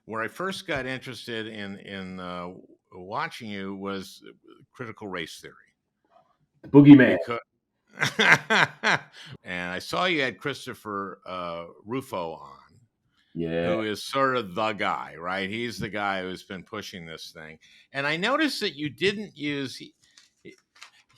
where I first got interested in watching you was critical race theory The boogeyman. because and I saw you had Christopher Rufo on, Yeah. who is sort of the guy, right? He's the guy who's been pushing this thing. And I noticed that you didn't use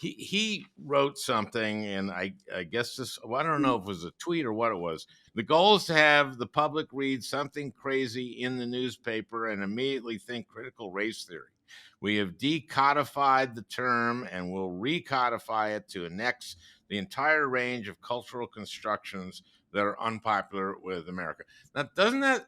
he wrote something, and I guess this, well, I don't know if it was a tweet or what it was. The goal is to have the public read something crazy in the newspaper and immediately think critical race theory. We have decodified the term and will recodify it to annex the entire range of cultural constructions that are unpopular with America. Now, doesn't that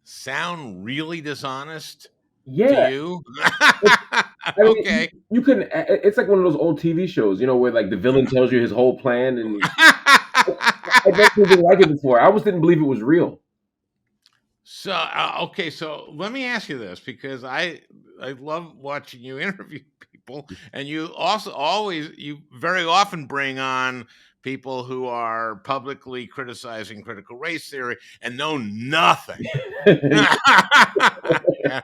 sound really dishonest to Yeah. you? I mean, Okay. you couldn't. It's like one of those old TV shows, where like the villain tells you his whole plan, and I definitely didn't like it before. I almost didn't believe it was real. So okay, so let me ask you this, because I love watching you interview people, and you very often bring on people who are publicly criticizing critical race theory and know nothing. Yeah.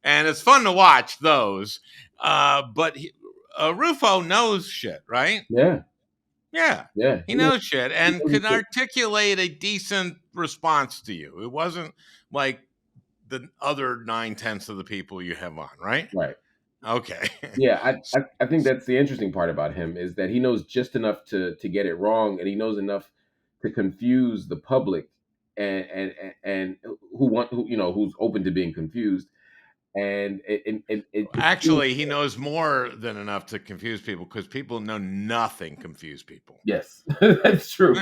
And it's fun to watch those. But Rufo knows shit, right? Yeah, Yeah, yeah. he knows shit He and knows his can shit. articulate a decent response to you. It wasn't like the other 9/10 of the people you have on, right? Right. Okay. Yeah, I think that's the interesting part about him is that he knows just enough to get it wrong, and he knows enough to confuse the public and who's open to being confused, and it feels. Actually, he knows more than enough to confuse people, because people know nothing confuse people. Yes, that's true.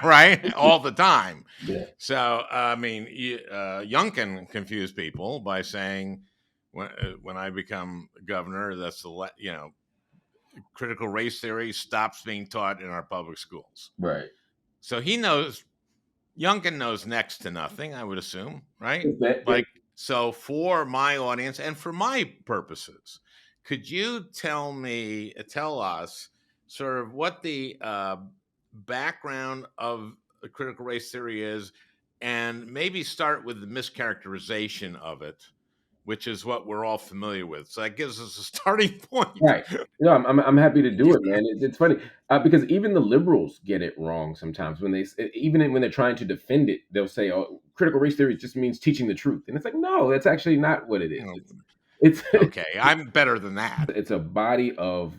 Right? All the time. Yeah. So, I mean, Youngkin confused people by saying, when I become governor, critical race theory stops being taught in our public schools. Right. So Youngkin knows next to nothing, I would assume, right? Yeah. Like, so for my audience and for my purposes, could you tell us sort of what the background of critical race theory is, and maybe start with the mischaracterization of it, which is what we're all familiar with. So that gives us a starting point. Right. No, I'm happy to do it, man. It's funny because even the liberals get it wrong sometimes when when they're trying to defend it, they'll say, "Oh, critical race theory just means teaching the truth," and it's like, no, that's actually not what it is. It's Okay, I'm better than that. it's a body of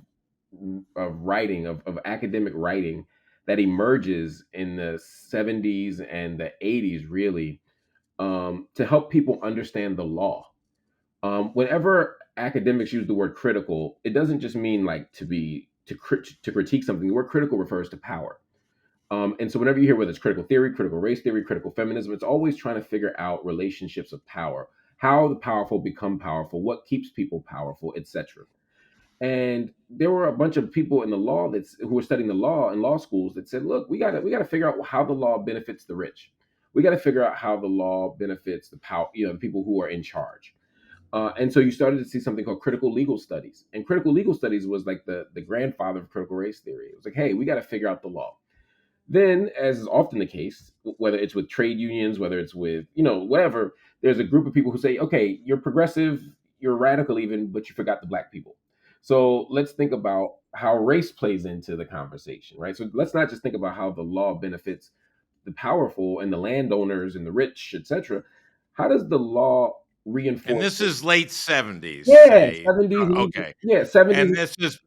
writing of academic writing that emerges in the 70s and the 80s, really, to help people understand the law. Whenever academics use the word critical, it doesn't just mean like to critique something. The word critical refers to power. And so whenever you hear whether it's critical theory, critical race theory, critical feminism, it's always trying to figure out relationships of power, how the powerful become powerful, what keeps people powerful, etc. And there were a bunch of people in the law who were studying the law in law schools that said, look, we gotta figure out how the law benefits the rich. We got to figure out how the law benefits the power, the people who are in charge. And so you started to see something called critical legal studies. And critical legal studies was like the grandfather of critical race theory. It was like, hey, we got to figure out the law. Then, as is often the case, whether it's with trade unions, whether it's with, whatever, there's a group of people who say, okay, you're progressive, you're radical even, but you forgot the black people. So let's think about how race plays into the conversation, right? So let's not just think about how the law benefits the powerful and the landowners and the rich, etc. How does the law And reinforce? this is late 70s, Yeah, say. 70s. Okay. Yeah, 70s. And this is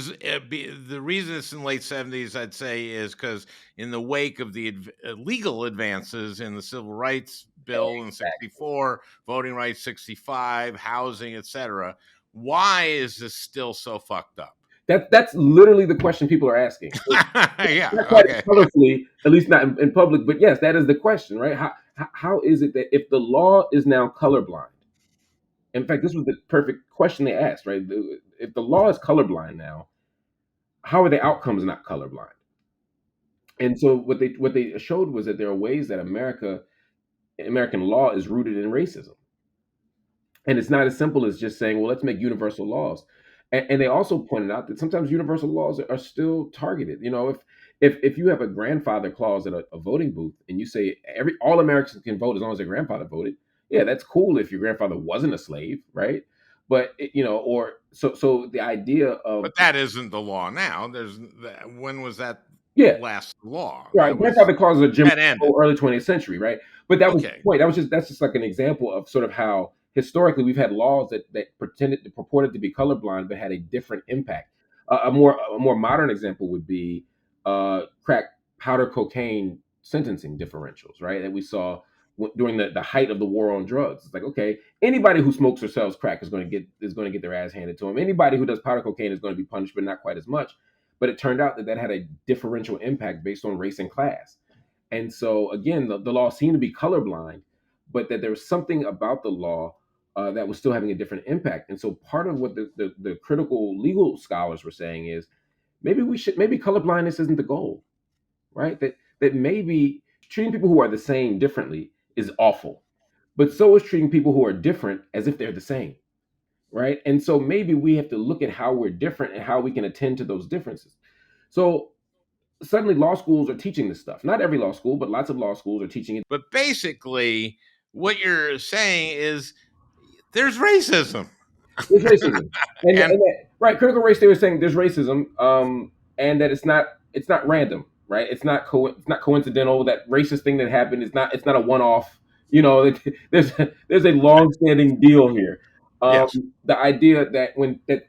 the reason it's in late 70s, I'd say, is because in the wake of the legal advances in the Civil Rights Bill in Exactly. 64, voting rights 65, housing, etc. Why is this still so fucked up? That's literally the question people are asking. Yeah. Not quite Okay. colorfully, at least not in public, but yes, that is the question, right? How is it that if the law is now colorblind? In fact, this was the perfect question they asked, right? If the law is colorblind now, how are the outcomes not colorblind? And so what they showed was that there are ways that American law is rooted in racism. And it's not as simple as just saying, well, let's make universal laws. And they also pointed out that sometimes universal laws are still targeted. If you have a grandfather clause at a voting booth and you say all Americans can vote as long as their grandfather voted, Yeah, that's cool if your grandfather wasn't a slave, right? But or so the idea of, But that isn't the law now. When was that yeah, last law? right, That was grandfather clause is a Jim that ended. Crow early 20th century, right? But that was the Okay. point. That's just like an example of sort of how historically we've had laws that purported to be colorblind but had a different impact. A more modern example would be crack, powder cocaine sentencing differentials, right? That we saw during the height of the war on drugs. It's like, okay, anybody who smokes or sells crack is going to get their ass handed to them. Anybody who does powder cocaine is going to be punished, but not quite as much. But it turned out that had a differential impact based on race and class. And so, again, the law seemed to be colorblind, but that there was something about the law that was still having a different impact. And so, part of what the critical legal scholars were saying is maybe colorblindness isn't the goal, right? That maybe treating people who are the same differently is awful, but so is treating people who are different as if they're the same, right? And so maybe we have to look at how we're different and how we can attend to those differences. So suddenly law schools are teaching this stuff. Not every law school, but lots of law schools are teaching it. But basically, what you're saying is there's racism. There's racism, And right, critical race theory is saying there's racism, and that it's not random, right? It's not coincidental. That racist thing that happened is not a one off. There's there's a long standing deal here. yes, The idea that when that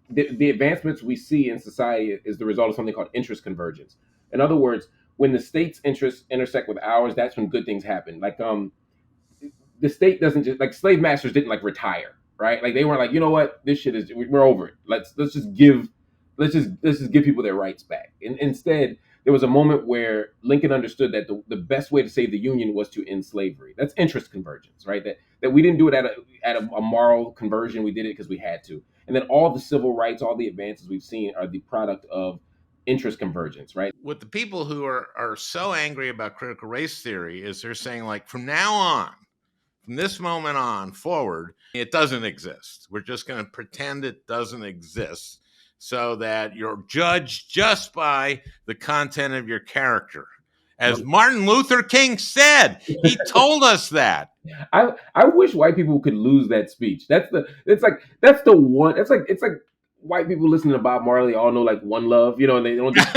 the advancements we see in society is the result of something called interest convergence. In other words, when the state's interests intersect with ours, that's when good things happen. Like the state doesn't just like slave masters didn't like retire, right? Like they weren't like, you know what, this shit is we're over it. Let's just give people their rights back. And instead, there was a moment where Lincoln understood that the best way to save the Union was to end slavery. That's interest convergence, right? That we didn't do it at a moral conversion. We did it because we had to. And then all the civil rights, all the advances we've seen are the product of interest convergence, right? what the people who are so angry about critical race theory is they're saying, like, from now on, from this moment on forward, it doesn't exist. We're just going to pretend it doesn't exist so that you're judged just by the content of your character. As Martin Luther King said, he told us that. I wish white people could lose that speech. That's the one. It's like white people listening to Bob Marley all know like One Love, and they don't just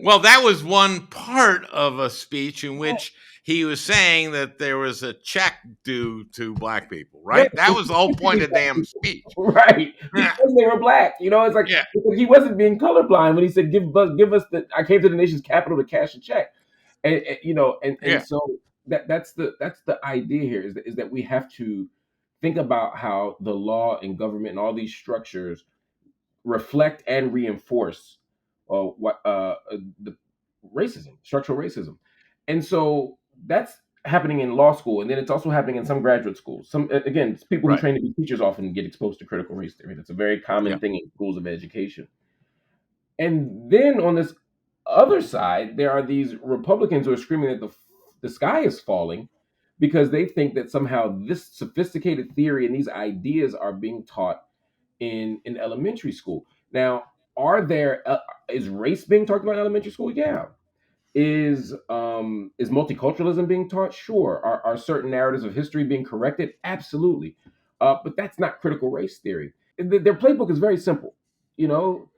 Well, that was one part of a speech in which he was saying that there was a check due to black people, yeah, right? That was the whole point of the damn speech. right, because they were black. Yeah, It's like he wasn't being colorblind when he said give us the I came to the nation's capital to cash a check. And yeah. so that's the idea here is that we have to think about how the law and government and all these structures reflect and reinforce what the structural racism, and so that's happening in law school, and then it's also happening in some graduate schools. Some again, people who Right. train to be teachers often get exposed to critical race theory. That's a very Yeah. common thing in schools of education. And then on this other side, there are these Republicans who are screaming that the sky is falling because they think that somehow this sophisticated theory and these ideas are being taught in elementary school. Now, is race being talked about in elementary school? Yeah. Is multiculturalism being taught? Sure. Are certain narratives of history being corrected? Absolutely. But that's not critical race theory. Their playbook is very simple, you know,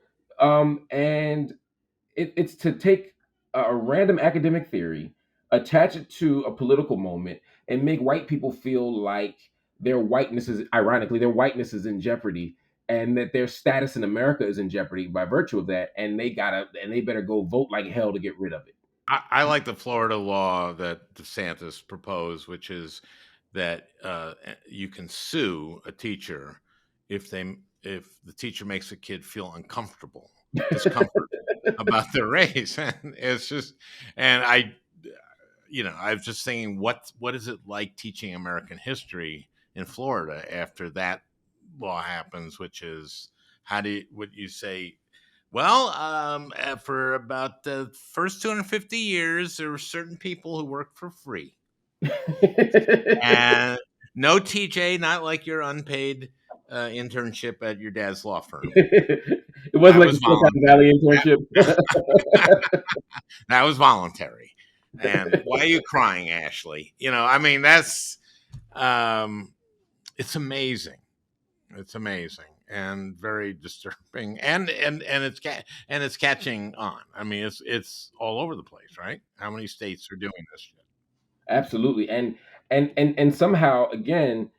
and it's to take a random academic theory, attach it to a political moment, and make white people feel like their whiteness is in jeopardy, and that their status in America is in jeopardy by virtue of that, and they better go vote like hell to get rid of it. I like the Florida law that DeSantis proposed, which is that you can sue a teacher if the teacher makes a kid feel uncomfortable, discomfort about their race. And it's just, and I was just thinking, what is it like teaching American history in Florida after that law happens? Which is, would you say? Well, for about the first 250 years, there were certain people who worked for free, and no TJ, not like your unpaid internship at your dad's law firm. It wasn't That like was the Silicon voluntary. Valley internship. That was voluntary. And why are you crying, Ashley? I mean, that's um, it's amazing. It's amazing and very disturbing, and it's catching on. I mean, it's all over the place, right? How many states are doing this shit? Absolutely. And somehow again,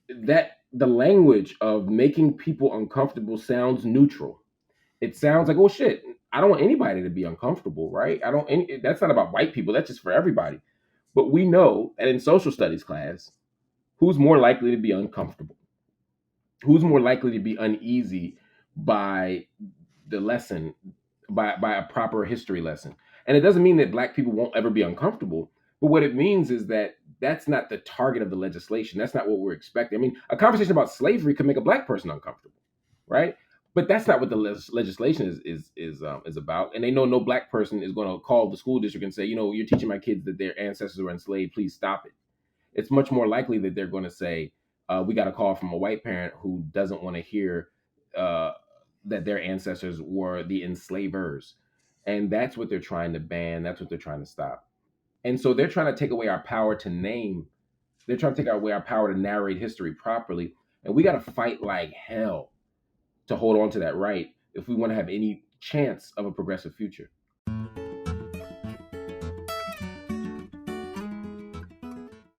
that the language of making people uncomfortable sounds neutral. It sounds like, oh shit, I don't want anybody to be uncomfortable, right? I don't any, that's not about white people, that's just for everybody. But we know that in social studies class, who's more likely to be uncomfortable? Who's more likely to be uneasy by the lesson, by a proper history lesson? And it doesn't mean that black people won't ever be uncomfortable, but what it means is that that's not the target of the legislation. That's not what we're expecting. I mean, a conversation about slavery could make a black person uncomfortable, right? But that's not what the legislation is about. And they know no black person is going to call the school district and say, you're teaching my kids that their ancestors were enslaved. Please stop it. It's much more likely that they're going to say, we got a call from a white parent who doesn't want to hear uh, that their ancestors were the enslavers. And that's what they're trying to ban. That's what they're trying to stop. And so they're trying to take away our power to name. They're trying to take away our power to narrate history properly. And we got to fight like hell to hold on to that right if we want to have any chance of a progressive future.